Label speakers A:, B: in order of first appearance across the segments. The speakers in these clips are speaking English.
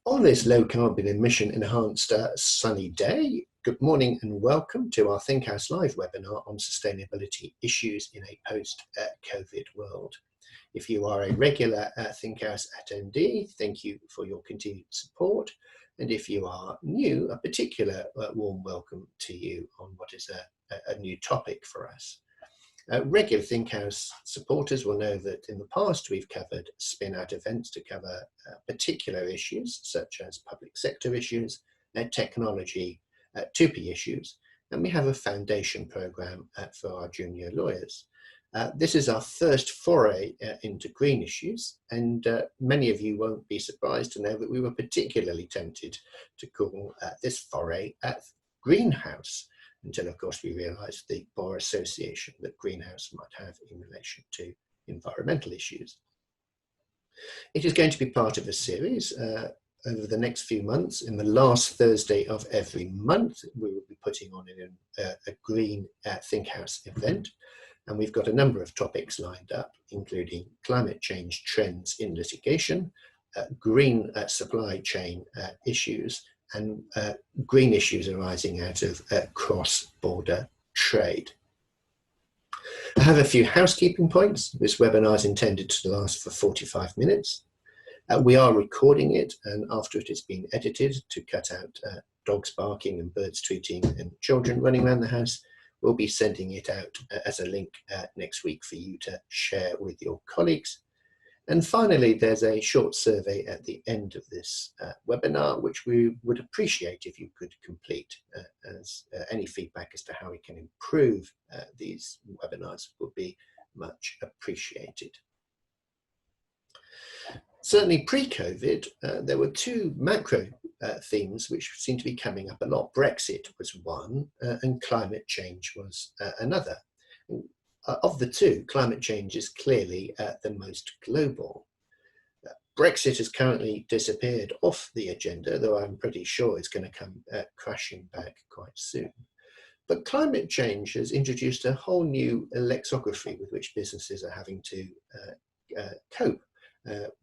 A: On this low carbon emission enhanced sunny day, good morning and welcome to our ThinkHouse Live webinar on sustainability issues in a post-COVID world. If you are a regular ThinkHouse attendee, thank you for your continued support. And if you are new, a particular warm welcome to you on what is a new topic for us. Regular ThinkHouse supporters will know that in the past we've covered spin-out events to cover particular issues such as public sector issues, technology, 2P issues, and we have a foundation programme for our junior lawyers. This is our first foray into green issues, and many of you won't be surprised to know that we were particularly tempted to call this foray greenhouse, until of course we realised the poor association that greenhouse might have in relation to environmental issues. It is going to be part of a series over the next few months. In the last Thursday of every month, we will be putting on a green ThinkHouse event. And we've got a number of topics lined up, including climate change trends in litigation, green supply chain issues, and green issues arising out of cross-border trade. I have a few housekeeping points. This webinar is intended to last for 45 minutes. We are recording it, and after it has been edited to cut out dogs barking and birds tweeting and children running around the house, we'll be sending it out as a link next week for you to share with your colleagues. And finally, there's a short survey at the end of this webinar, which we would appreciate if you could complete, as any feedback as to how we can improve these webinars would be much appreciated. Certainly pre-COVID, there were two macro themes which seem to be coming up a lot. Brexit was one, and climate change was another. Of the two, climate change is clearly the most global. Brexit has currently disappeared off the agenda, though I'm pretty sure it's going to come crashing back quite soon. But climate change has introduced a whole new lexicography with which businesses are having to cope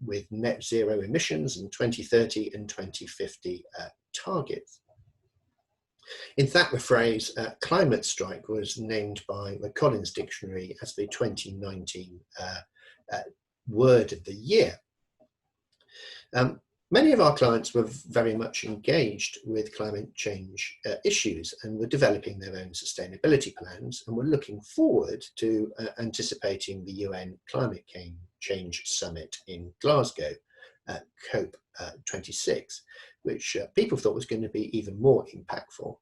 A: with net zero emissions and 2030 and 2050 targets. In fact, the phrase climate strike was named by the Collins Dictionary as the 2019 word of the year. Many of our clients were very much engaged with climate change issues and were developing their own sustainability plans, and were looking forward to anticipating the UN Climate Change Summit in Glasgow, COP26, which people thought was going to be even more impactful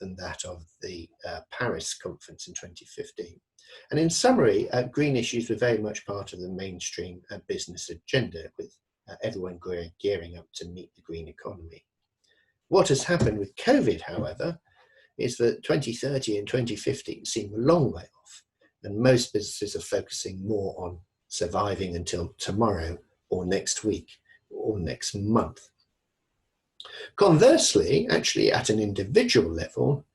A: than that of the Paris conference in 2015. And in summary, green issues were very much part of the mainstream business agenda, with everyone gearing up to meet the green economy. What has happened with COVID, however, is that 2030 and 2050 seem a long way off, and most businesses are focusing more on surviving until tomorrow or next week or next month. Conversely, actually at an individual level,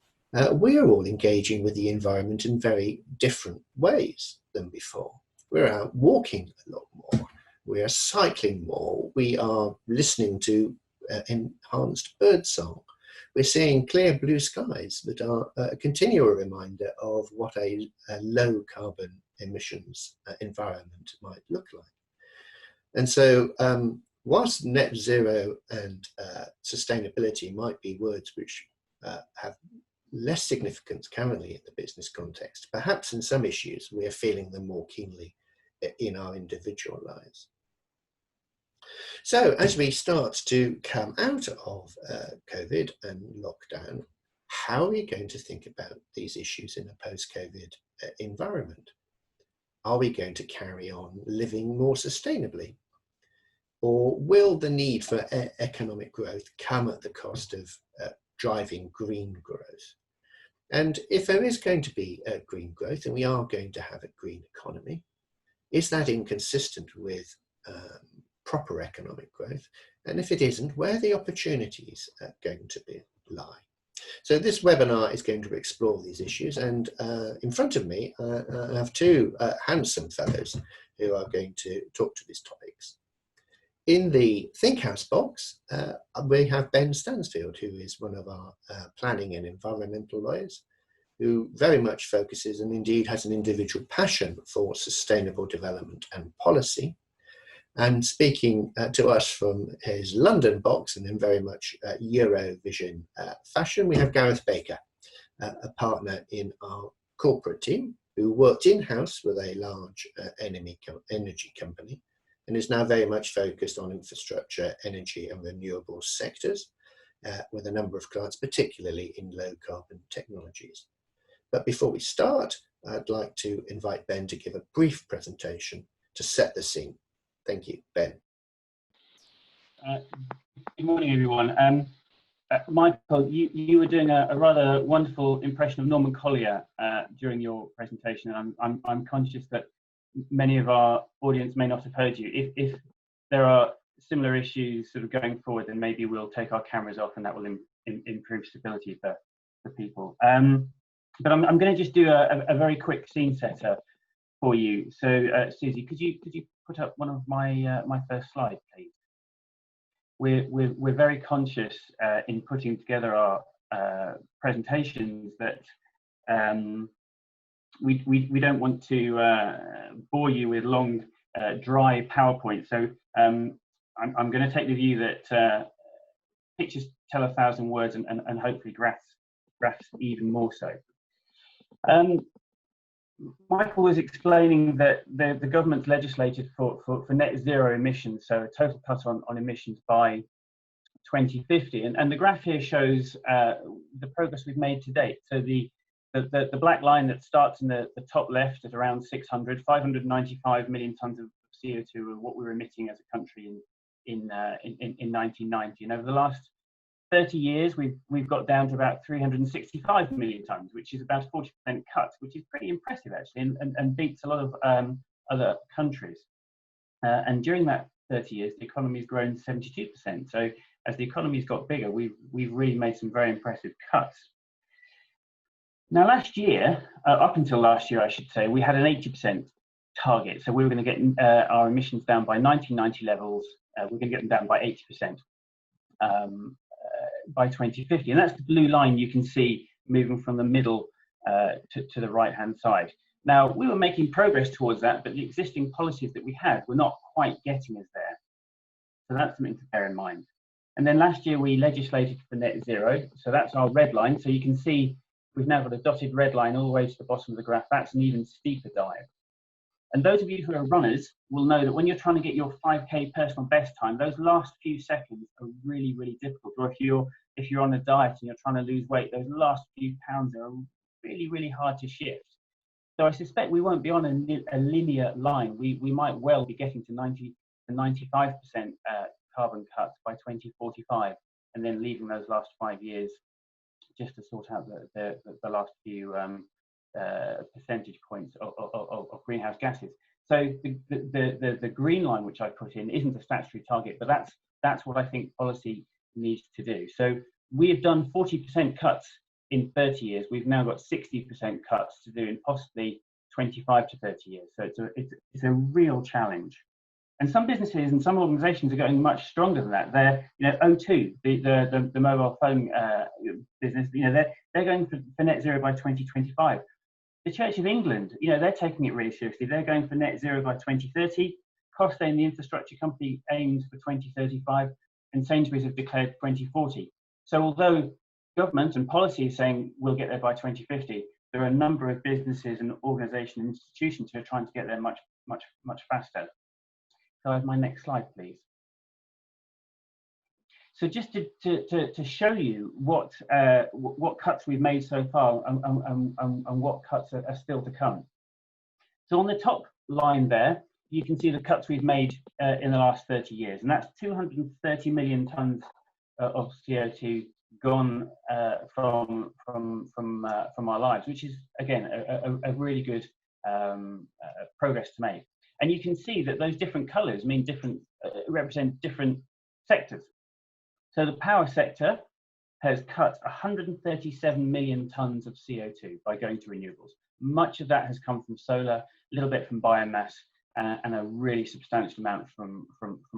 A: we are all engaging with the environment in very different ways than before. We're out walking a lot more, we are cycling more, we are listening to enhanced birdsong, we're seeing clear blue skies that are a continual reminder of what a low carbon emissions environment might look like. And so whilst net zero and sustainability might be words which have less significance currently in the business context, perhaps in some issues we are feeling them more keenly in our individual lives. So as we start to come out of COVID and lockdown, how are we going to think about these issues in a post-COVID environment? Are we going to carry on living more sustainably? Or will the need for economic growth come at the cost of driving green growth? And if there is going to be green growth, and we are going to have a green economy, is that inconsistent with proper economic growth? And if it isn't, where are the opportunities going to lie? So this webinar is going to explore these issues, and in front of me I have two handsome fellows who are going to talk to these topics. In the Think House box, we have Ben Stansfield, who is one of our planning and environmental lawyers, who very much focuses and indeed has an individual passion for sustainable development and policy. And speaking to us from his London box and in very much Eurovision fashion, we have Gareth Baker, a partner in our corporate team who worked in-house with a large energy company and is now very much focused on infrastructure, energy and renewable sectors with a number of clients, particularly in low carbon technologies. But before we start, I'd like to invite Ben to give a brief presentation to set the scene. Thank you, Ben.
B: Good morning, everyone. Michael, you were doing a rather wonderful impression of Norman Collier during your presentation, and I'm conscious that many of our audience may not have heard you. If there are similar issues sort of going forward, then maybe we'll take our cameras off, and that will improve stability for people. But I'm going to just do a very quick scene setter for you. So, Susie, could you put up one of my my first slide, please? We're very conscious in putting together our presentations that we don't want to bore you with long dry PowerPoint. So I'm going to take the view that pictures tell 1,000 words and hopefully graphs even more so. Michael was explaining that the government's legislated for net zero emissions, so a total cut on emissions by 2050. And the graph here shows the progress we've made to date. So the black line that starts in the top left at around 595 million tons of CO2 of what we were emitting as a country in 1990. And over the last 30 years, we've got down to about 365 million tons, which is about 40% cut, which is pretty impressive actually, and beats a lot of other countries. And during that 30 years, the economy's grown 72%. So as the economy's got bigger, we've really made some very impressive cuts. Now, last year, up until last year, I should say, we had an 80% target. So we were going to get our emissions down by 1990 levels. We're going to get them down by 80%. By 2050, and that's the blue line you can see moving from the middle to the right hand side. Now, we were making progress towards that, but the existing policies that we had were not quite getting us there. So that's something to bear in mind. And then last year we legislated for net zero, so that's our red line. So you can see we've now got a dotted red line all the way to the bottom of the graph. That's an even steeper dive. And those of you who are runners will know that when you're trying to get your 5K personal best time, those last few seconds are really, really difficult. Or if you're on a diet and you're trying to lose weight, those last few pounds are really, really hard to shift. So I suspect we won't be on a linear line. We might well be getting to 90 to 95% carbon cuts by 2045, and then leaving those last 5 years just to sort out the last few percentage points of greenhouse gases. So the green line which I put in isn't a statutory target, but that's what I think policy needs to do. So we have done 40% cuts in 30 years. We've now got 60% cuts to do in possibly 25 to 30 years. So it's a real challenge. And some businesses and some organisations are going much stronger than that. They're, O2, the mobile phone business, they're going for net zero by 2025. The Church of England, they're taking it really seriously. They're going for net zero by 2030. Costain, the infrastructure company, aims for 2035, and Sainsbury's have declared 2040. So although government and policy is saying we'll get there by 2050, there are a number of businesses and organisations and institutions who are trying to get there much, much, much faster. So I have my next slide, please. So just to show you what cuts we've made so far and what cuts are still to come. So on the top line there, you can see the cuts we've made in the last 30 years, and that's 230 million tons of CO2 gone from our lives, which is again a really good progress to make. And you can see that those different colours mean represent different sectors. So the power sector has cut 137 million tons of CO2 by going to renewables. Much of that has come from solar, a little bit from biomass, and a really substantial amount from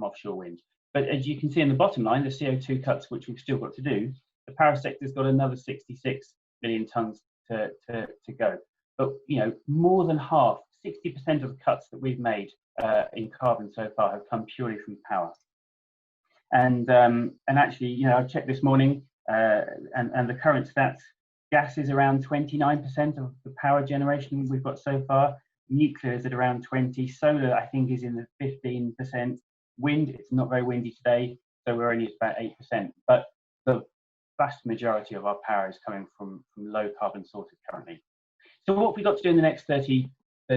B: offshore wind. But as you can see in the bottom line, the CO2 cuts, which we've still got to do, the power sector's got another 66 million tonnes to go. But more than half, 60% of the cuts that we've made in carbon so far have come purely from power. And actually, I've checked this morning, and the current stats, gas is around 29% of the power generation we've got so far. Nuclear is at around 20. Solar, I think, is in the 15%. Wind, it's not very windy today, so we're only at about 8%. But the vast majority of our power is coming from low carbon sources currently. So what have we got to do in the next 30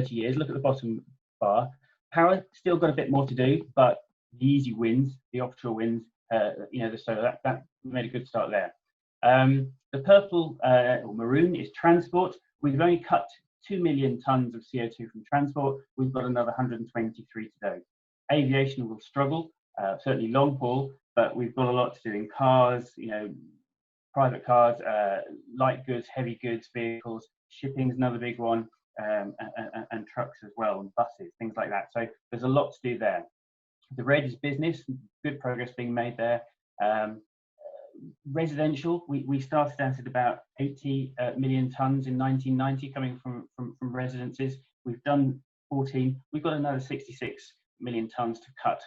B: years? Look at the bottom bar. Power, still got a bit more to do, but the easy wins, the offshore winds, the solar, that made a good start there. The purple or maroon is transport. We've only cut 2 million tonnes of CO2 from transport. We've got another 123 to go. Aviation will struggle, certainly long haul, but we've got a lot to do in cars, private cars, light goods, heavy goods, vehicles. Shipping is another big one, and trucks as well, and buses, things like that. So there's a lot to do there. The red is business, good progress being made there. Residential, we started out at about 80 million tonnes in 1990 coming from residences. We've done 14. We've got another 66 million tonnes to cut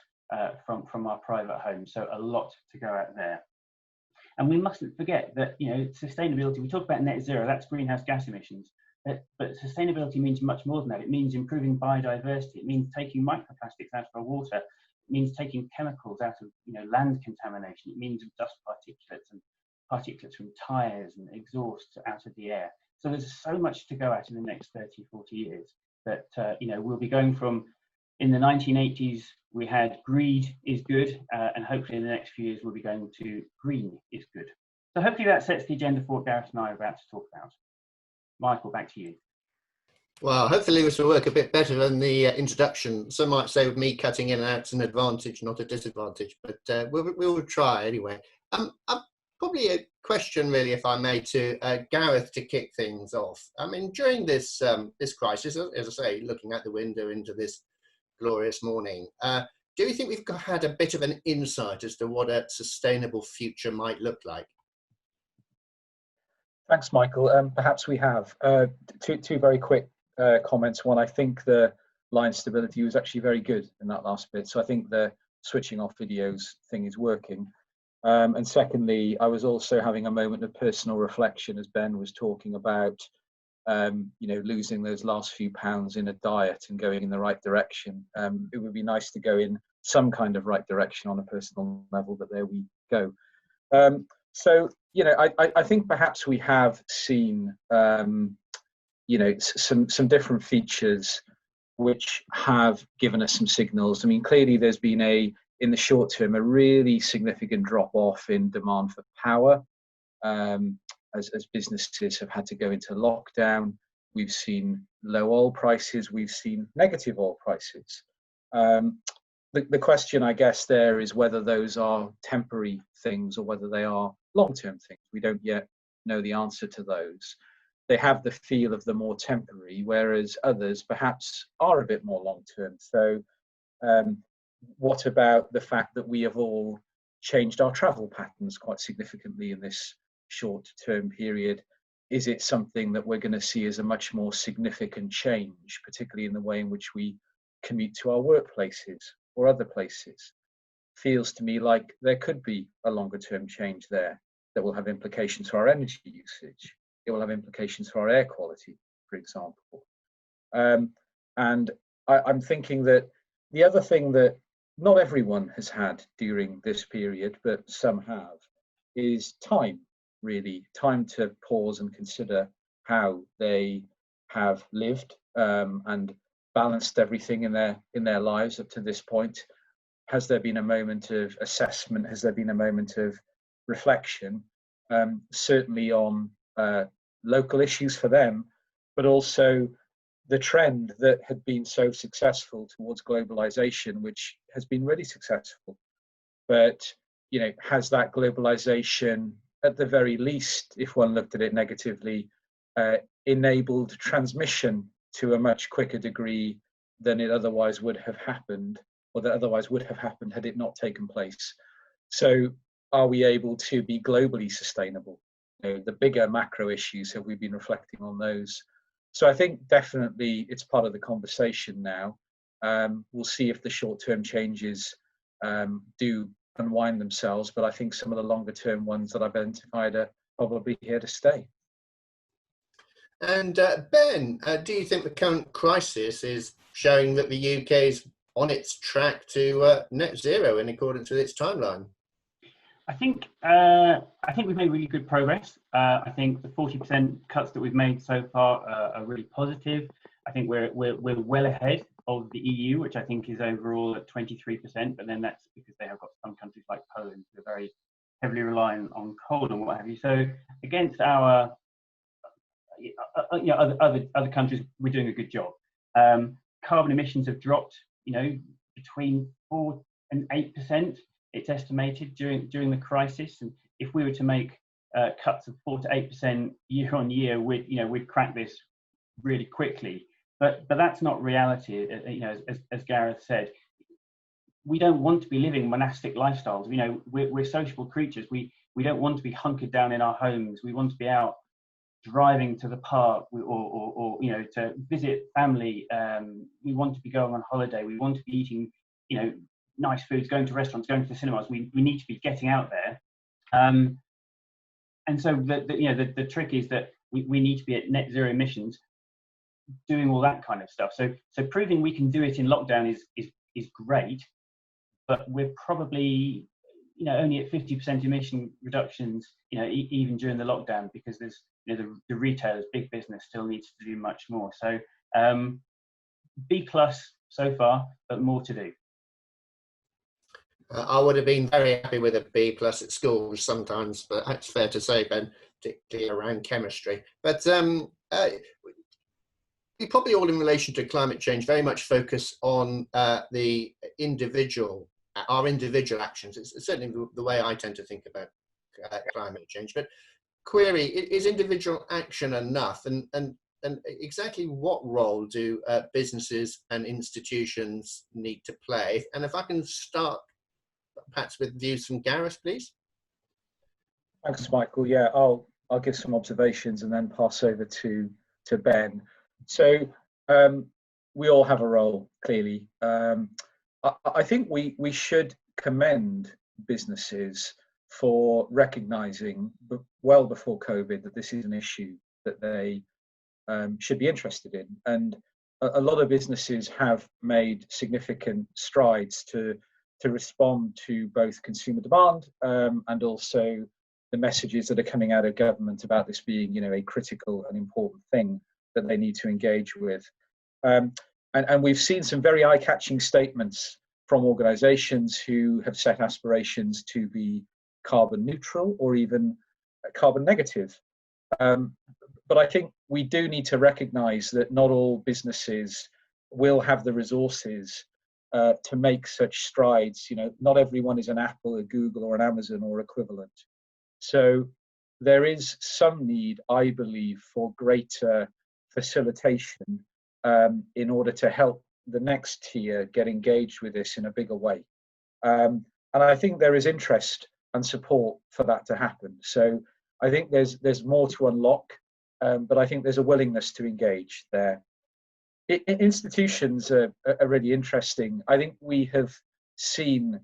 B: from our private homes. So a lot to go out there. And we mustn't forget that sustainability. We talk about net zero. That's greenhouse gas emissions. But sustainability means much more than that. It means improving biodiversity. It means taking microplastics out of our water. It means taking chemicals out of land contamination. It means dust particulates and particulates from tyres and exhausts out of the air. So there's so much to go at in the next 30, 40 years that we'll be going from, in the 1980s, we had greed is good, and hopefully in the next few years we'll be going to green is good. So hopefully that sets the agenda for what Gareth and I are about to talk about. Michael, back to you.
A: Well, hopefully this will work a bit better than the introduction. Some might say with me cutting in and out, it's an advantage, not a disadvantage, but we'll try anyway. Probably a question, really, if I may, to Gareth to kick things off. I mean, during this crisis, as I say, looking out the window into this glorious morning, do you think we've had a bit of an insight as to what a sustainable future might look like?
C: Thanks, Michael. Perhaps we have. Two very quick comments. One, I think the line stability was actually very good in that last bit. So I think the switching off videos thing is working. And secondly, I was also having a moment of personal reflection as Ben was talking about, losing those last few pounds in a diet and going in the right direction. It would be nice to go in some kind of right direction on a personal level, but there we go. So, I think perhaps we have seen, some different features which have given us some signals. I mean, clearly there's been in the short term, a really significant drop off in demand for power as businesses have had to go into lockdown. We've seen low oil prices. We've seen negative oil prices. The question, I guess, there is whether those are temporary things or whether they are long-term things. We don't yet know the answer to those. They have the feel of the more temporary, whereas others perhaps are a bit more long-term. So what about the fact that we have all changed our travel patterns quite significantly in this short-term period? Is it something that we're going to see as a much more significant change, particularly in the way in which we commute to our workplaces or other places? Feels to me like there could be a longer-term change there that will have implications for our energy usage. It will have implications for our air quality, for example. And I'm thinking that the other thing that not everyone has had during this period, but some have, is time, really. Time to pause and consider how they have lived and balanced everything in their lives up to this point. Has there been a moment of assessment? Has there been a moment of reflection? Certainly on local issues for them, but also the trend that had been so successful towards globalization, which has been really successful. But, has that globalization, at the very least, if one looked at it negatively, enabled transmission to a much quicker degree than it otherwise would have happened, or that otherwise would have happened had it not taken place. So are we able to be globally sustainable? The bigger macro issues, have we been reflecting on those? So I think definitely it's part of the conversation now. We'll see if the short-term changes do unwind themselves, but I think some of the longer-term ones that I've identified are probably here to stay.
A: And Ben, do you think the current crisis is showing that the UK is on its track to net zero in accordance with its timeline?
B: I think we've made really good progress. I think the 40% cuts that we've made so far are really positive. I think we're well ahead of the EU, which I think is overall at 23%. But then that's because they have got some countries like Poland who are very heavily reliant on coal and what have you. So against our other countries, we're doing a good job. Carbon emissions have dropped, between 4 and 8%. It's estimated during the crisis, and if we were to make cuts of 4 to 8% year on year, we'd crack this really quickly. But that's not reality. As Gareth said, we don't want to be living monastic lifestyles. We're sociable creatures. We don't want to be hunkered down in our homes. We want to be out driving to the park or to visit family. We want to be going on holiday. We want to be eating nice foods, going to restaurants, going to the cinemas. We need to be getting out there. And so the trick is that we need to be at net zero emissions, doing all that kind of stuff. So proving we can do it in lockdown is great, but we're probably only at 50% emission reductions, even during the lockdown, because there's the retailers, big business, still needs to do much more. So B+ so far, but more to do.
A: I would have been very happy with a B+ at school sometimes, but that's fair to say, Ben, particularly around chemistry. But we probably all, in relation to climate change, very much focus on our individual actions. It's certainly the way I tend to think about climate change. But query, is individual action enough? And exactly what role do businesses and institutions need to play? And if I can start perhaps with views from Gareth, please.
C: Thanks, Michael. Yeah, I'll give some observations and then pass over to Ben. So we all have a role, clearly. I think we should commend businesses for recognising well before COVID that this is an issue that they should be interested in. And a lot of businesses have made significant strides to respond to both consumer demand and also the messages that are coming out of government about this being, a critical and important thing that they need to engage with. And we've seen some very eye-catching statements from organisations who have set aspirations to be carbon neutral or even carbon negative. But I think we do need to recognise that not all businesses will have the resources to make such strides. Not everyone is an Apple, a Google, or an Amazon or equivalent. So there is some need, I believe, for greater facilitation in order to help the next tier get engaged with this in a bigger way. And I think there is interest and support for that to happen. So I think there's more to unlock, but I think there's a willingness to engage there. Institutions are really interesting. I think we have seen,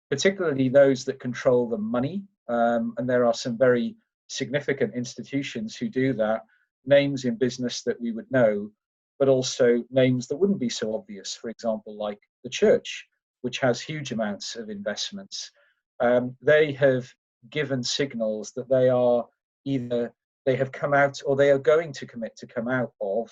C: particularly those that control the money, and there are some very significant institutions who do that, names in business that we would know, but also names that wouldn't be so obvious, for example, like the church, which has huge amounts of investments. They have given signals that they have come out or they are going to commit to come out of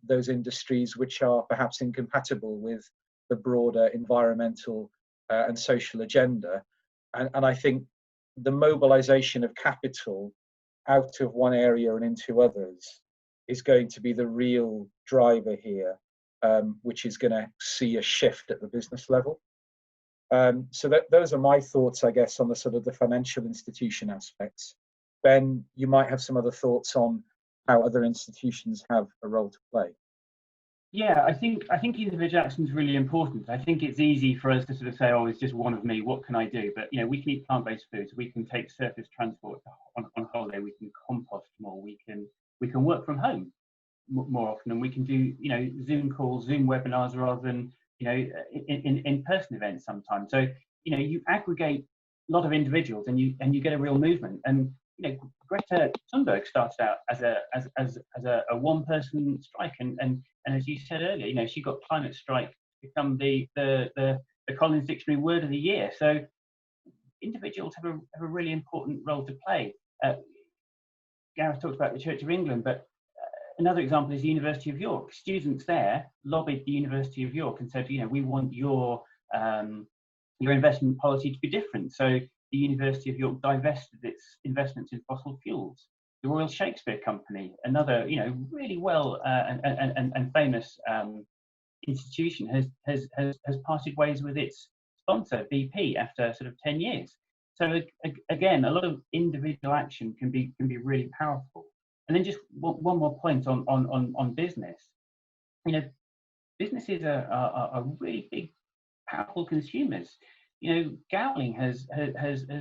C: those industries which are perhaps incompatible with the broader environmental and social agenda. And I think the mobilization of capital out of one area and into others is going to be the real driver here, which is going to see a shift at the business level. So those are my thoughts, I guess, on the sort of the financial institution aspects. Ben, you might have some other thoughts on how other institutions have a role to play.
B: Yeah, I think individual action is really important. I think it's easy for us to sort of say, "Oh, it's just one of me. What can I do?" But we can eat plant-based foods. We can take surface transport on holiday. We can compost more. We can work from home more often, and we can do Zoom calls, Zoom webinars rather than in-person events sometimes. So you aggregate a lot of individuals, and you get a real movement. And Greta Thunberg started out as a one-person strike, and as you said earlier, she got climate strike to become the Collins Dictionary word of the year. So individuals have a really important role to play. Gareth talked about the Church of England, but another example is the University of York. Students there lobbied the University of York and said, we want your investment policy to be different. So the University of York divested its investments in fossil fuels. The Royal Shakespeare Company, another really well and famous institution, has parted ways with its sponsor BP after sort of 10 years. So again, a lot of individual action can be really powerful. And then just one more point on business. Businesses are really big, powerful consumers. Gowling has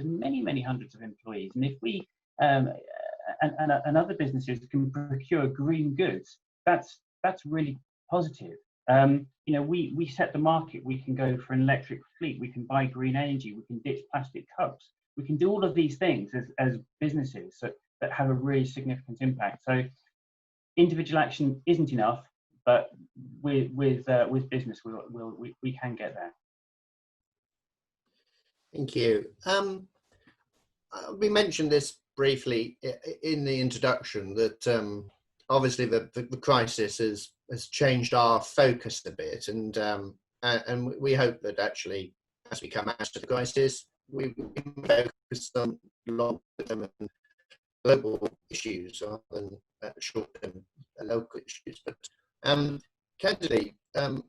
B: many hundreds of employees, and if we and other businesses can procure green goods, that's really positive. We set the market. We can go for an electric fleet. We can buy green energy. We can ditch plastic cups. We can do all of these things as businesses that have a really significant impact. So individual action isn't enough, but with business, we can get there.
A: Thank you. We mentioned this briefly in the introduction that obviously the crisis has changed our focus a bit, and we hope that actually as we come out of the crisis, we focus on long-term and global issues rather than short-term local issues. But candidly, do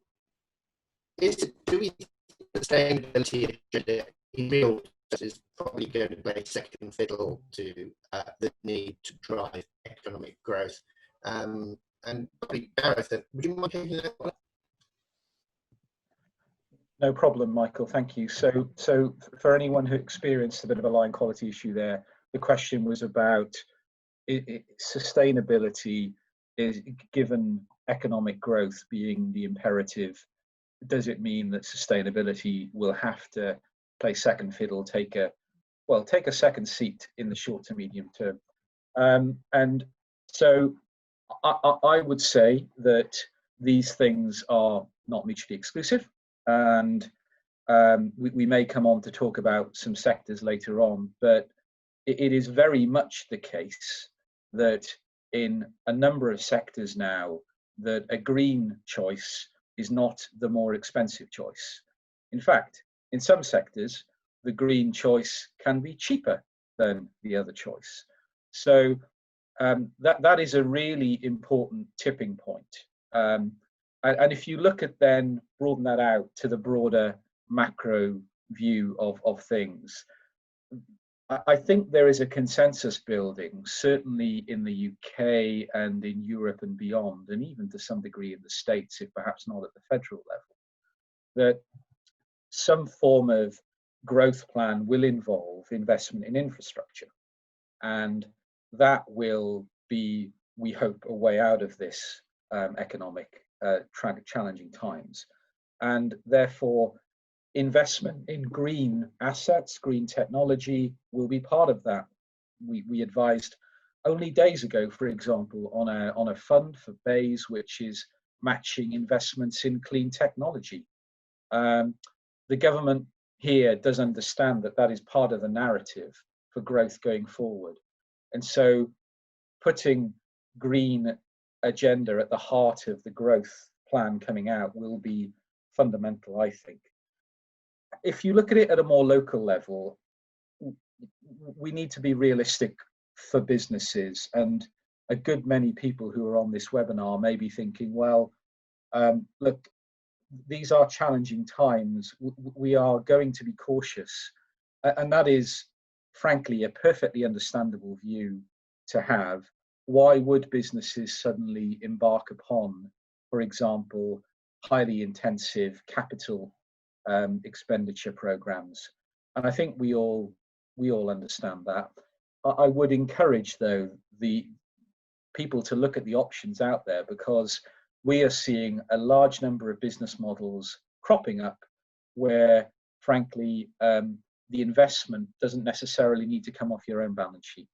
A: we think sustainability agenda in real terms is probably going to play second fiddle to the need to drive economic growth? And probably Gareth, would you mind taking that one?
C: No problem, Michael. Thank you. So for anyone who experienced a bit of a line quality issue there, the question was about sustainability is given economic growth being the imperative. Does it mean that sustainability will have to play second fiddle, take a second seat in the short to medium term? And so I would say that these things are not mutually exclusive, and we may come on to talk about some sectors later on, but it is very much the case that in a number of sectors now that a green choice is not the more expensive choice. In fact, in some sectors, the green choice can be cheaper than the other choice. So that is a really important tipping point. And if you look at then, broaden that out to the broader macro view of things, I think there is a consensus building, certainly in the UK and in Europe and beyond, and even to some degree in the States, if perhaps not at the federal level, that some form of growth plan will involve investment in infrastructure. And that will be, we hope, a way out of this economic challenging times. And therefore, investment in green assets, green technology will be part of that. We advised only days ago, for example, on a fund for BEIS, which is matching investments in clean technology. The government here does understand that that is part of the narrative for growth going forward. And so putting green agenda at the heart of the growth plan coming out will be fundamental, I think. If you look at it at a more local level, we need to be realistic for businesses, and a good many people who are on this webinar may be thinking, well, look, these are challenging times. We are going to be cautious. And that is, frankly, a perfectly understandable view to have. Why would businesses suddenly embark upon for example, highly intensive capital expenditure programs. And I think we all understand that. I would encourage, though, the people to look at the options out there, because we are seeing a large number of business models cropping up where, frankly, the investment doesn't necessarily need to come off your own balance sheet.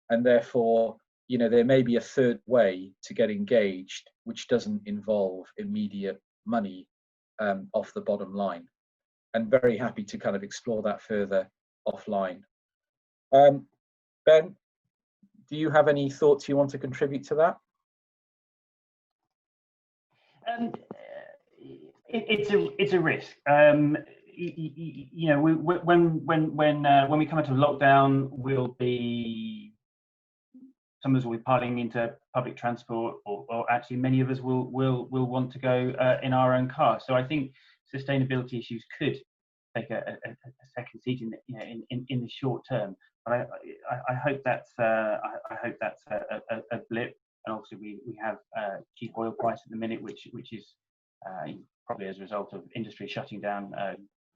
C: And therefore, you know, there may be a third way to get engaged, which doesn't involve immediate money off the bottom line. And very happy to kind of explore that further offline. Ben, do you have any thoughts you want to contribute to that?
B: It's a risk. You know, when we come into lockdown, some of us will be piling into public transport, or actually many of us will want to go in our own car. So I think sustainability issues could take a second seat in the short term. But I hope that's a blip. And obviously we have cheap oil price at the minute, which is probably as a result of industry shutting down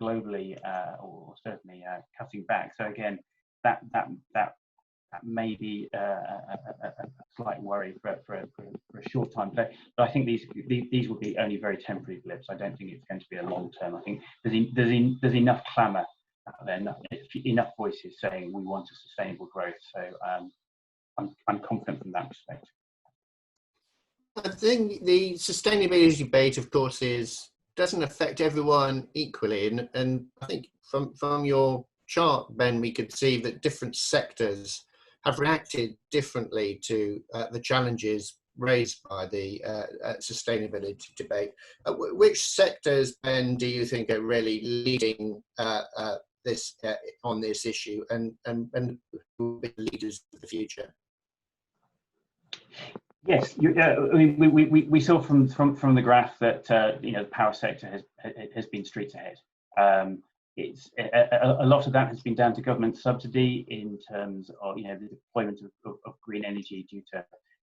B: globally, or certainly cutting back. So again, that may be a slight worry for a short time. But I think these will be only very temporary blips. I don't think it's going to be a long term. I think there's enough clamour out there, enough voices saying we want a sustainable growth. So I'm confident from that perspective.
A: I think the sustainability debate, of course, doesn't affect everyone equally, and I think from your chart, Ben, we could see that different sectors have reacted differently to the challenges raised by the sustainability debate. Which sectors, Ben, do you think are really leading this on this issue, and who will be the leaders of the future?
B: Yes, we saw from the graph that you know, the power sector has been streets ahead. It's a lot of that has been down to government subsidy in terms of, you know, the deployment of green energy due to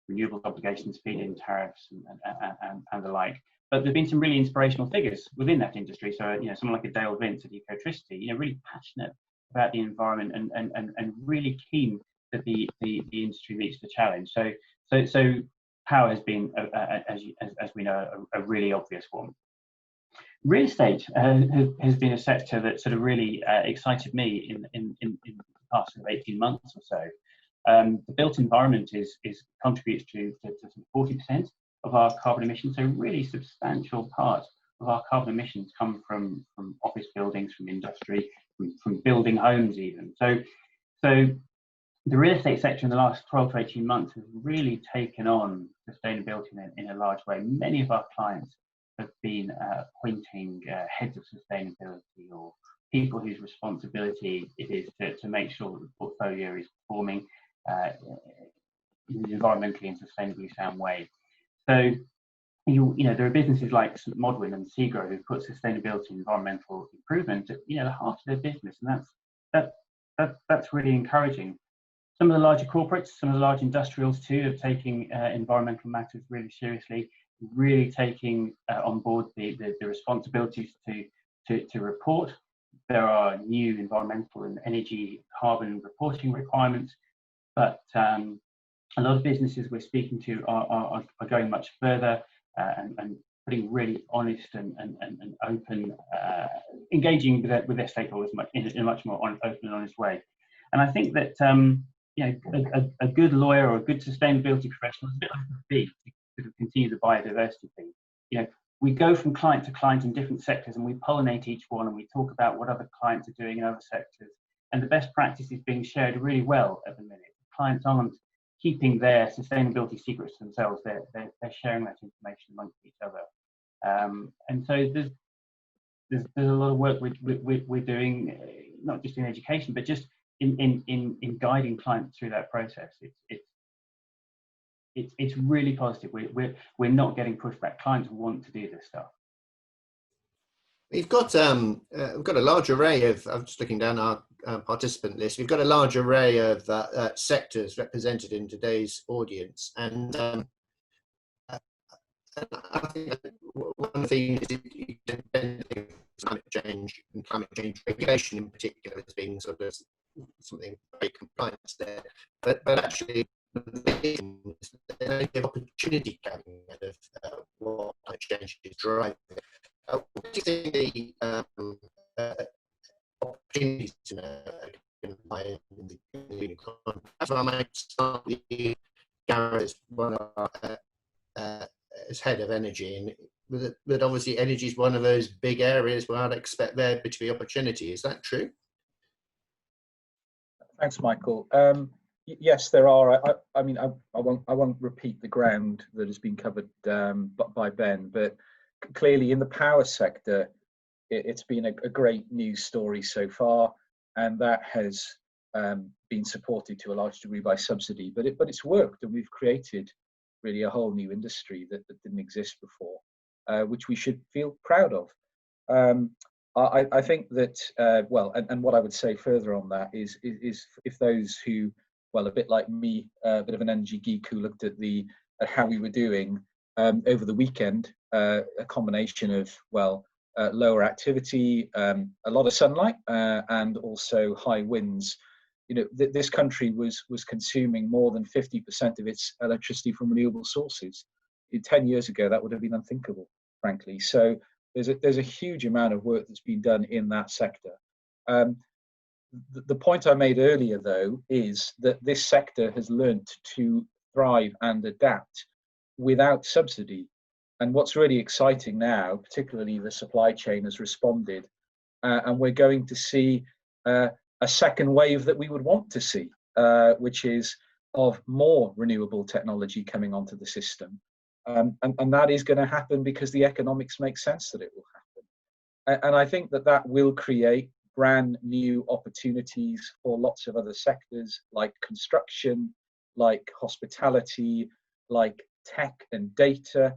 B: renewables obligations, feed-in tariffs, and the like. But there've been some really inspirational figures within that industry. So, you know, someone like a Dale Vince at Ecotricity, you know, really passionate about the environment and really keen that the industry meets the challenge. So power has been, as we know, a really obvious one. Real estate has been a sector that sort of really excited me in the past 18 months or so. The built environment contributes to 40% of our carbon emissions. So a really substantial part of our carbon emissions come from office buildings, from industry, from building homes even. So the real estate sector in the last 12 to 18 months has really taken on sustainability in a large way. Many of our clients have been appointing heads of sustainability, or people whose responsibility it is to make sure that the portfolio is performing in an environmentally and sustainably sound way. So you know, there are businesses like St Modwin and Segro who put sustainability and environmental improvement at, you know, the heart of their business, and that's really encouraging. Some of the larger corporates, some of the large industrials too, are taking environmental matters really seriously, really taking on board the responsibilities to report. There are new environmental and energy carbon reporting requirements, but a lot of businesses we're speaking to are going much further and putting really honest and open, engaging with their stakeholders in a much more open and honest way. And I think that you know, a good lawyer or a good sustainability professional is a bit like a bee to continue the biodiversity thing. You know, we go from client to client in different sectors, and we pollinate each one, and we talk about what other clients are doing in other sectors. And the best practice is being shared really well at the minute. Clients aren't keeping their sustainability secrets to themselves; they're sharing that information amongst each other. And so there's a lot of work we're doing, not just in education, but just in guiding clients through that process. It's really positive. We're not getting pushback. Clients want to do this stuff.
A: We've got a large array of. I'm just looking down our participant list. We've got a large array of sectors represented in today's audience, and I think that one of the things is climate change and climate change regulation in particular has been sort of something very compliance there, but actually there's an opportunity coming out of what climate change is driving. What do you think the opportunities can lie in the economy? That's why I might start with you, Gareth, one of our as head of energy, and but obviously energy is one of those big areas where I'd expect there to be opportunity. Is that true?
C: Thanks, Michael. Yes, there are. I mean, I won't repeat the ground that has been covered by Ben, but clearly in the power sector, it's been a great news story so far, and that has been supported to a large degree by subsidy. But it's worked, and we've created really a whole new industry that didn't exist before, which we should feel proud of. I think that, well, and what I would say further on that is if those who, well, a bit like me, a bit of an energy geek who looked at how we were doing over the weekend, a combination of, well, lower activity, a lot of sunlight, and also high winds. You know, this country was consuming more than 50% of its electricity from renewable sources. 10 years ago, that would have been unthinkable, frankly. So there's a huge amount of work that's been done in that sector. The point I made earlier, though, is that this sector has learnt to thrive and adapt without subsidy. And what's really exciting now, particularly the supply chain has responded, and we're going to see a second wave that we would want to see, which is of more renewable technology coming onto the system. And that is going to happen because the economics make sense that it will happen. And I think that will create brand new opportunities for lots of other sectors like construction, like hospitality, like tech and data.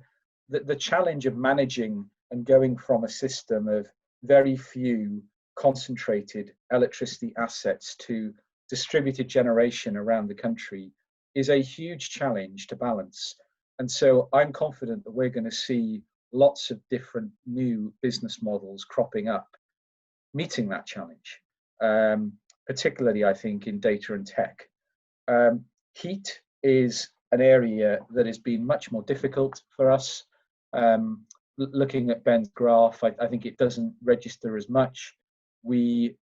C: The challenge of managing and going from a system of very few concentrated electricity assets to distributed generation around the country is a huge challenge to balance. And so I'm confident that we're going to see lots of different new business models cropping up, meeting that challenge, particularly, I think, in data and tech. Heat is an area that has been much more difficult for us. Looking at Ben's graph, I think it doesn't register as much. We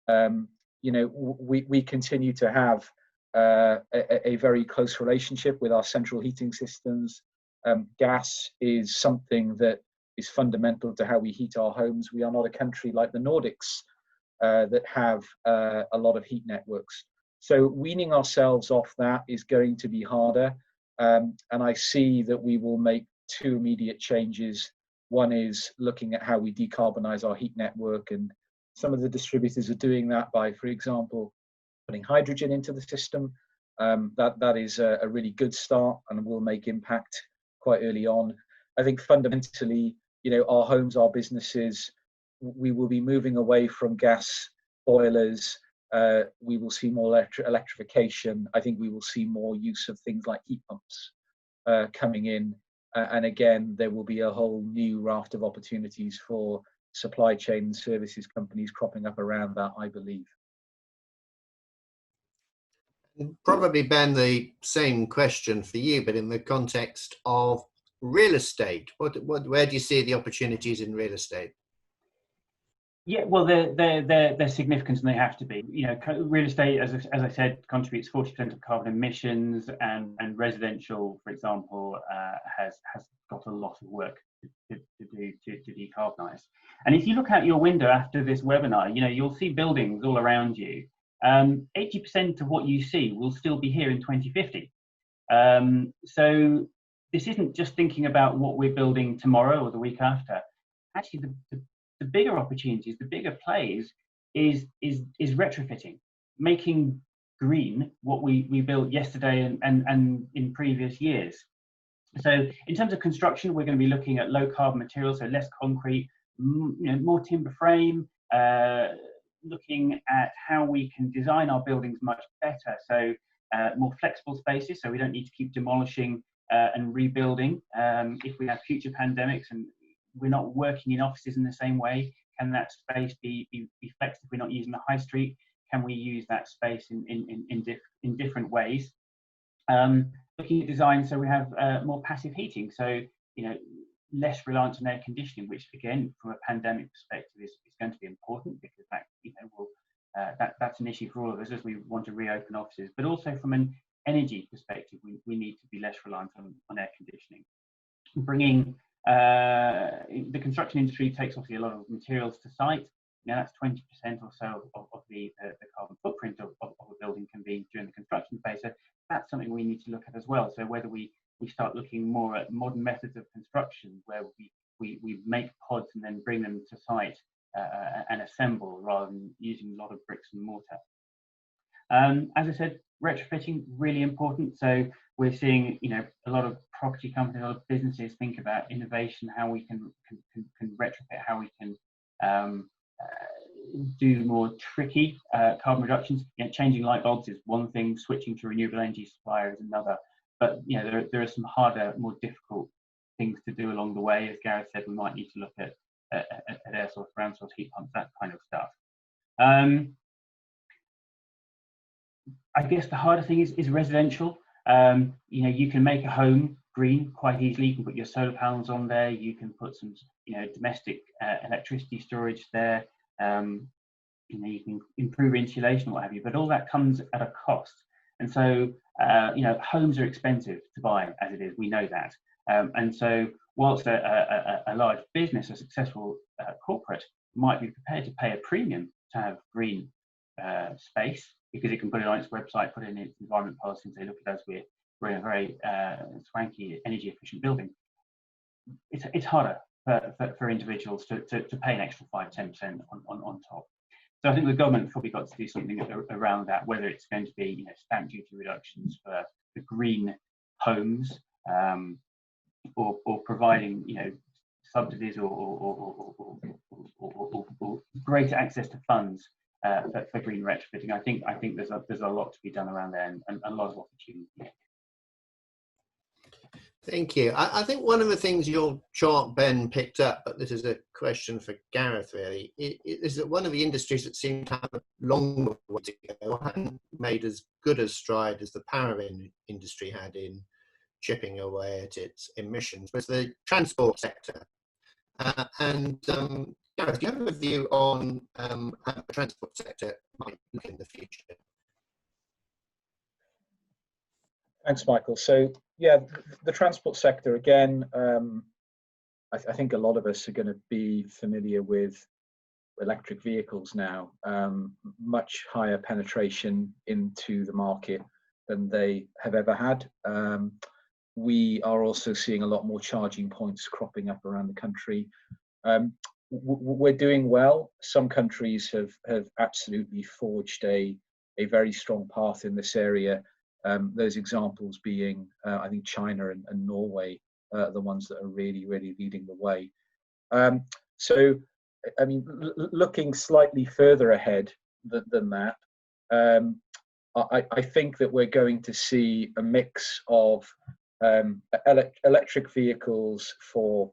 C: continue to have a very close relationship with our central heating systems. Gas is something that is fundamental to how we heat our homes. We are not a country like the Nordics that have a lot of heat networks. So weaning ourselves off that is going to be harder. And I see that we will make two immediate changes. One is looking at how we decarbonize our heat network, and some of the distributors are doing that by, for example, putting hydrogen into the system. That is a really good start and will make impact quite early on. I think fundamentally, our homes, our businesses, we will be moving away from gas boilers. We will see more electrification. I think we will see more use of things like heat pumps coming in. And again, there will be a whole new raft of opportunities for supply chain services companies cropping up around that, I believe.
A: Probably, Ben, the same question for you, but in the context of real estate, where do you see the opportunities in real estate?
B: Yeah, well, they're significant, and they have to be. Real estate, as I said, contributes 40% of carbon emissions, and residential, for example, has got a lot of work to do to decarbonise. And if you look out your window after this webinar, you'll see buildings all around you. 80% of what you see will still be here in 2050. So this isn't just thinking about what we're building tomorrow or the week after. Actually, the bigger opportunities, the bigger plays is retrofitting, making green what we built yesterday and in previous years. So in terms of construction, we're going to be looking at low carbon materials, so less concrete, more timber frame, looking at how we can design our buildings much better, so more flexible spaces, so we don't need to keep demolishing and rebuilding. If we have future pandemics and we're not working in offices in the same way, can that space be flexed? If we're not using the high street, can we use that space in different ways? Looking at design, so we have more passive heating, so less reliance on air conditioning, which again, from a pandemic perspective, is going to be important, because that will that's an issue for all of us as we want to reopen offices. But also from an energy perspective, we need to be less reliant on air conditioning. Bringing the construction industry takes obviously a lot of materials to site. That's 20% or so of the carbon footprint of a building can be during the construction phase. So that's something we need to look at as well. So whether we start looking more at modern methods of construction, where we make pods and then bring them to site and assemble, rather than using a lot of bricks and mortar. As I said, retrofitting, really important. So we're seeing, a lot of property companies, a lot of businesses think about innovation, how we can retrofit, how we can do more tricky carbon reductions. Changing light bulbs is one thing, switching to renewable energy supplier is another. But there are some harder, more difficult things to do along the way. As Gareth said, we might need to look at air source, ground source heat pumps, that kind of stuff. I guess the harder thing is residential. You can make a home green quite easily. You can put your solar panels on there. You can put some, domestic electricity storage there. You can improve insulation, or what have you. But all that comes at a cost. And so, homes are expensive to buy as it is. We know that. And so, whilst a large business, a successful corporate, might be prepared to pay a premium to have green space, because it can put it on its website, put it in its environment policy, and say, look at us, we're in a very swanky, energy efficient building. It's harder for individuals to pay an extra 5-10% on top. So I think the government's probably got to do something around that, whether it's going to be stamp duty reductions for the green homes, or providing subsidies or greater access to funds for green retrofitting. I think there's a lot to be done around there, and a lot of opportunity.
A: Thank you. I think one of the things your chart, Ben, picked up, but this is a question for Gareth really, is that one of the industries that seemed to have a long way to go, hadn't made as good a stride as the power industry had in chipping away at its emissions, was the transport sector. Gareth, do you have a view on how the transport sector might look in the future?
C: Thanks, Michael. So, yeah, the transport sector, again, I think a lot of us are going to be familiar with electric vehicles now, much higher penetration into the market than they have ever had. We are also seeing a lot more charging points cropping up around the country. We're doing well. Some countries have absolutely forged a very strong path in this area. Those examples being, I think, China and Norway are the ones that are really, really leading the way. So, I mean, looking slightly further ahead than that, I think that we're going to see a mix of electric vehicles for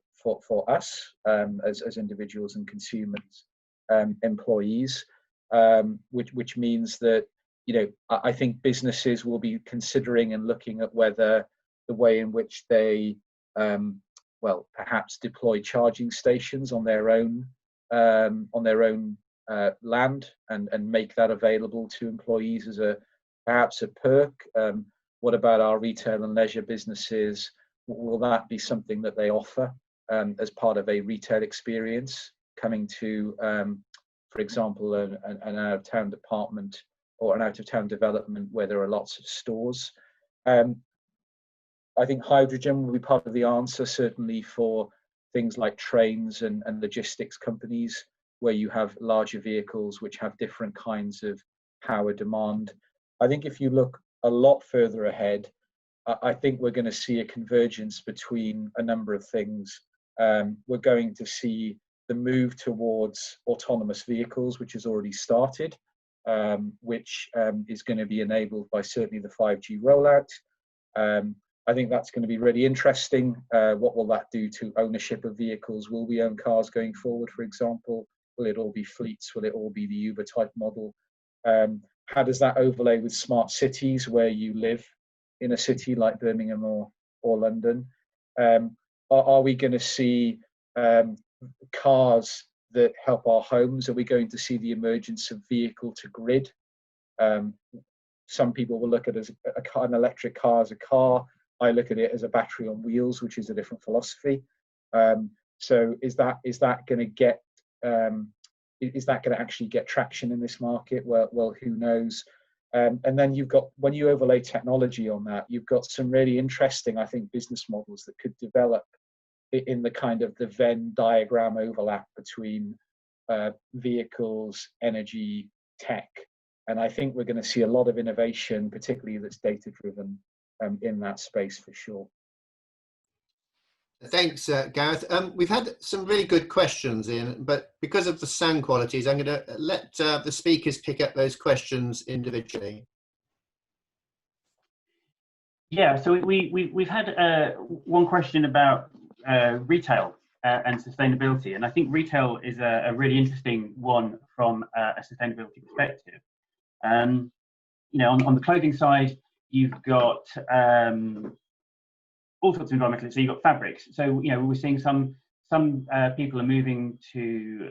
C: us as individuals and consumers, employees, which means that I think businesses will be considering and looking at whether the way in which they perhaps deploy charging stations on their own land and make that available to employees as perhaps a perk. What about our retail and leisure businesses? Will that be something that they offer as part of a retail experience, coming to, for example, an out-of-town department or an out-of-town development where there are lots of stores? I think hydrogen will be part of the answer, certainly for things like trains and logistics companies, where you have larger vehicles which have different kinds of power demand. I think if you look a lot further ahead, I think we're going to see a convergence between a number of things. We're going to see the move towards autonomous vehicles, which has already started, which is going to be enabled by certainly the 5G rollout. I think that's going to be really interesting. What will that do to ownership of vehicles? Will we own cars going forward, for example? Will it all be fleets? Will it all be the Uber type model? How does that overlay with smart cities where you live in a city like Birmingham or London? Are we going to see cars that help our homes? Are we going to see the emergence of vehicle to grid? Some people will look at it as an electric car as a car. I look at it as a battery on wheels, which is a different philosophy. So is that going to get is that going to actually get traction in this market? Well, who knows? And then you've got, when you overlay technology on that, you've got some really interesting, I think, business models that could develop in the kind of the Venn diagram overlap between vehicles, energy, tech. And I think we're going to see a lot of innovation, particularly that's data driven, in that space for sure.
A: Thanks, Gareth. We've had some really good questions in, but because of the sound qualities, I'm going to let the speakers pick up those questions individually.
B: Yeah, so we've had one question about retail and sustainability, and I think retail is a really interesting one from a sustainability perspective. You know, on the clothing side, you've got all sorts of environmental. So you've got fabrics. So you know, we're seeing some people are moving to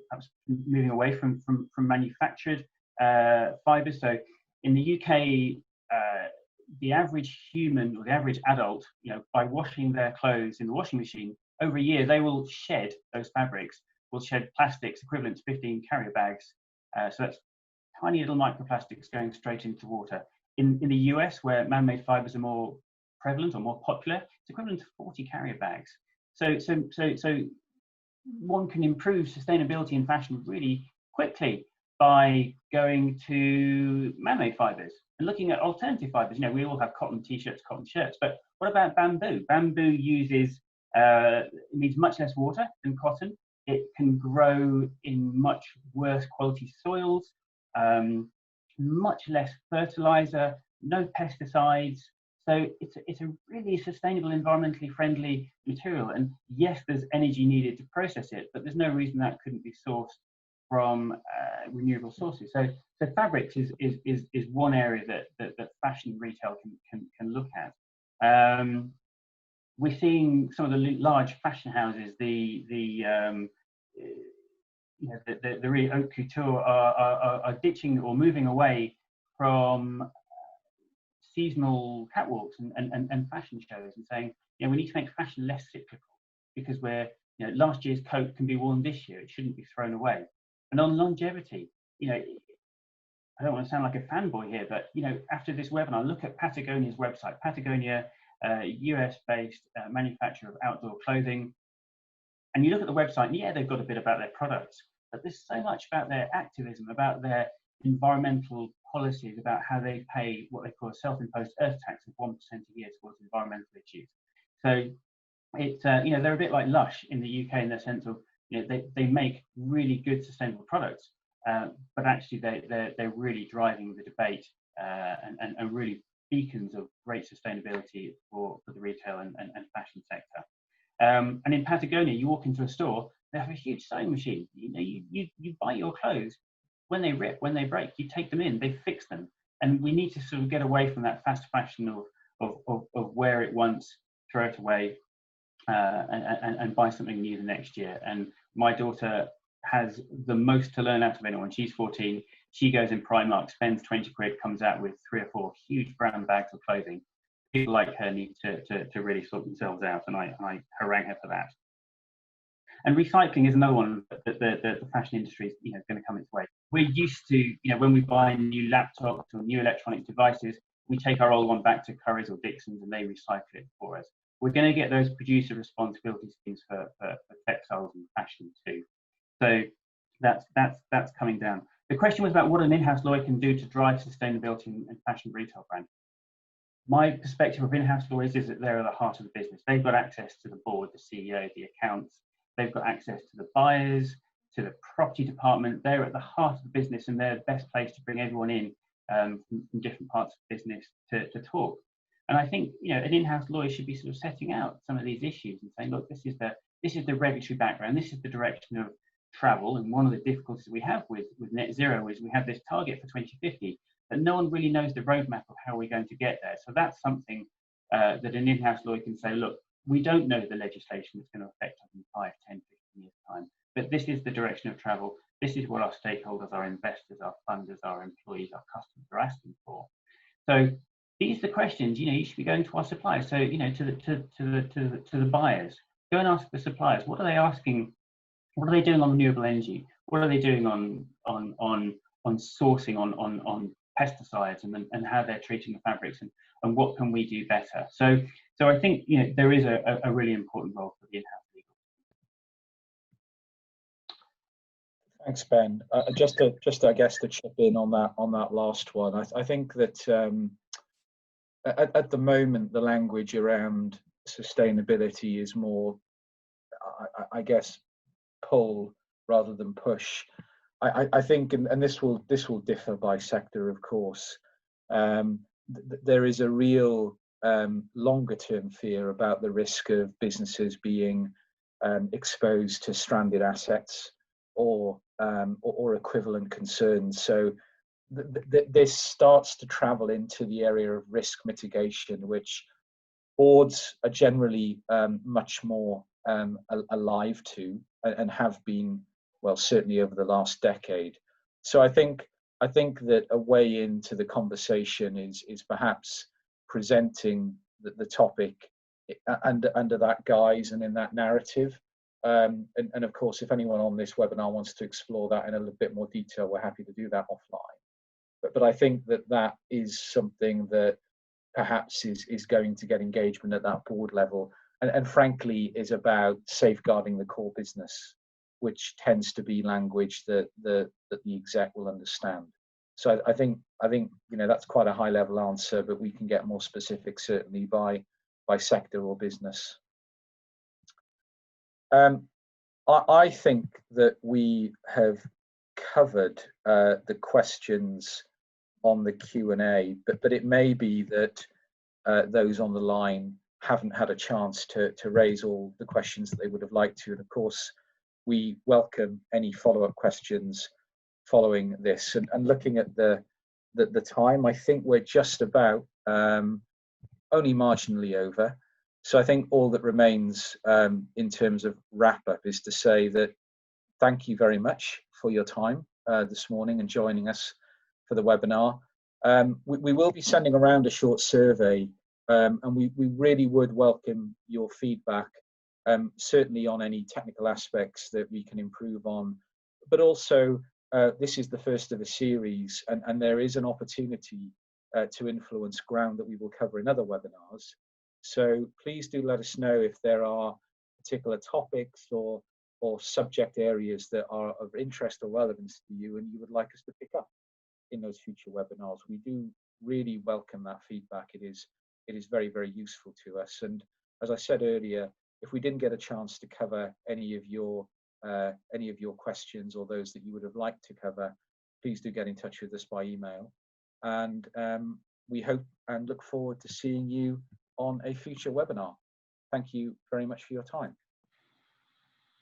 B: perhaps moving away from manufactured fibres. So in the UK, the average human or the average adult, you know, by washing their clothes in the washing machine over a year, they will shed those fabrics. Will shed plastics equivalent to 15 carrier bags. So that's tiny little microplastics going straight into water. In the US, where man-made fibres are more prevalent or more popular, it's equivalent to 40 carrier bags. So one can improve sustainability in fashion really quickly by going to man-made fibres and looking at alternative fibres. You know, we all have cotton t-shirts, cotton shirts, but what about bamboo? Bamboo uses it needs much less water than cotton. It can grow in much worse quality soils, much less fertilizer, no pesticides. So it's a really sustainable, environmentally friendly material. And yes, there's energy needed to process it, but there's no reason that couldn't be sourced from renewable sources. So fabrics is one area that fashion retail can look at. We're seeing some of the large fashion houses, the really haute couture are ditching or moving away from seasonal catwalks and fashion shows and saying, you know, we need to make fashion less cyclical because you know, last year's coat can be worn this year. It shouldn't be thrown away. And on longevity, you know, I don't want to sound like a fanboy here, but you know, after this webinar, look at Patagonia's website. Patagonia, US-based manufacturer of outdoor clothing, and you look at the website, and yeah, they've got a bit about their products, but there's so much about their activism, about their environmental policies, about how they pay what they call a self-imposed earth tax of 1% a year towards environmental issues. So it's you know, they're a bit like Lush in the UK in the sense of, you know, they make really good sustainable products, but actually they're really driving the debate and really beacons of great sustainability for the retail and fashion sector. And in Patagonia, you walk into a store, they have a huge sewing machine. You know, you buy your clothes, when they rip, when they break, you take them in, they fix them. And we need to sort of get away from that fast fashion of wear it once, throw it away, and buy something new the next year. And my daughter has the most to learn out of anyone. She's 14. She goes in Primark, spends 20 quid, comes out with 3 or 4 huge brown bags of clothing. People like her need to really sort themselves out, and I harangue her for that. And recycling is another one that the fashion industry is, you know, going to come its way. We're used to, you know, when we buy new laptops or new electronic devices, we take our old one back to Currys or Dixons and they recycle it for us. We're going to get those producer responsibility schemes for textiles and fashion too. So that's coming down. The question was about what an in-house lawyer can do to drive sustainability in fashion retail brand. My perspective of in-house lawyers is that they're at the heart of the business. They've got access to the board, the CEO, the accounts. They've got access to the buyers, to the property department. They're at the heart of the business, and they're the best place to bring everyone in from different parts of the business to talk. And I think, you know, an in-house lawyer should be sort of setting out some of these issues and saying, look, this is the regulatory background, this is the direction of travel. And one of the difficulties we have with net zero is we have this target for 2050, but no one really knows the roadmap of how we're going to get there. So that's something that an in-house lawyer can say, look, we don't know the legislation that's going to affect us in 5, 10, 15 years' time, but this is the direction of travel. This is what our stakeholders, our investors, our funders, our employees, our customers are asking for. So these are the questions, you know, you should be going to our suppliers. So, you know, to the buyers, go and ask the suppliers, what are they asking? What are they doing on renewable energy? What are they doing on sourcing, on pesticides, and how they're treating the fabrics, and what can we do better? So I think, you know, there is a really important role for the in-house legal.
C: Thanks, Ben. Just I guess to chip in on that last one, I think that at the moment the language around sustainability is more, I guess, pull rather than push. I think, and this will differ by sector, of course. There is a real longer term fear about the risk of businesses being exposed to stranded assets or equivalent concerns. So this starts to travel into the area of risk mitigation, which boards are generally much more alive to, and have been, well, certainly over the last decade. So I think that a way into the conversation is perhaps presenting the topic under that guise and in that narrative. And of course, if anyone on this webinar wants to explore that in a little bit more detail, we're happy to do that offline. But I think that is something that perhaps is going to get engagement at that board level, and frankly is about safeguarding the core business, which tends to be language that the exec will understand. So I think you know, that's quite a high level answer, but we can get more specific certainly by sector or business. I think that we have covered the questions on the Q&A, but it may be that those on the line haven't had a chance to raise all the questions that they would have liked to. And of course, we welcome any follow-up questions following this. And looking at the time, I think we're just about only marginally over. So I think all that remains in terms of wrap-up is to say that thank you very much for your time this morning and joining us for the webinar. We will be sending around a short survey, and we really would welcome your feedback, certainly on any technical aspects that we can improve on, but also this is the first of a series, and there is an opportunity to influence ground that we will cover in other webinars. So please do let us know if there are particular topics or subject areas that are of interest or relevance to you and you would like us to pick up in those future webinars. We do really welcome that feedback. It is very, very useful to us. And as I said earlier, if we didn't get a chance to cover any of your questions or those that you would have liked to cover, please do get in touch with us by email. And we hope and look forward to seeing you on a future webinar. Thank you very much for your time.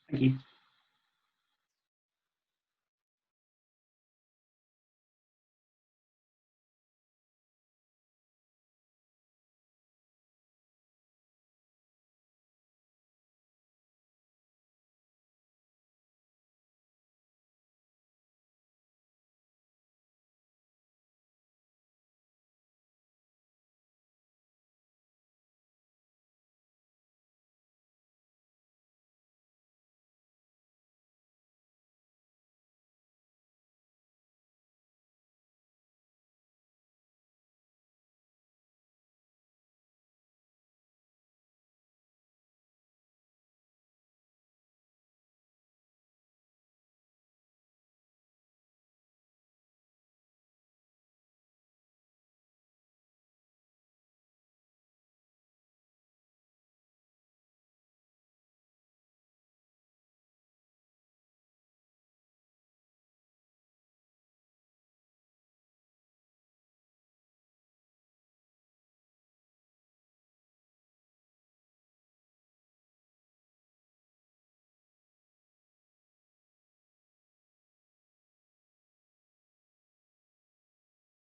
B: Thank you.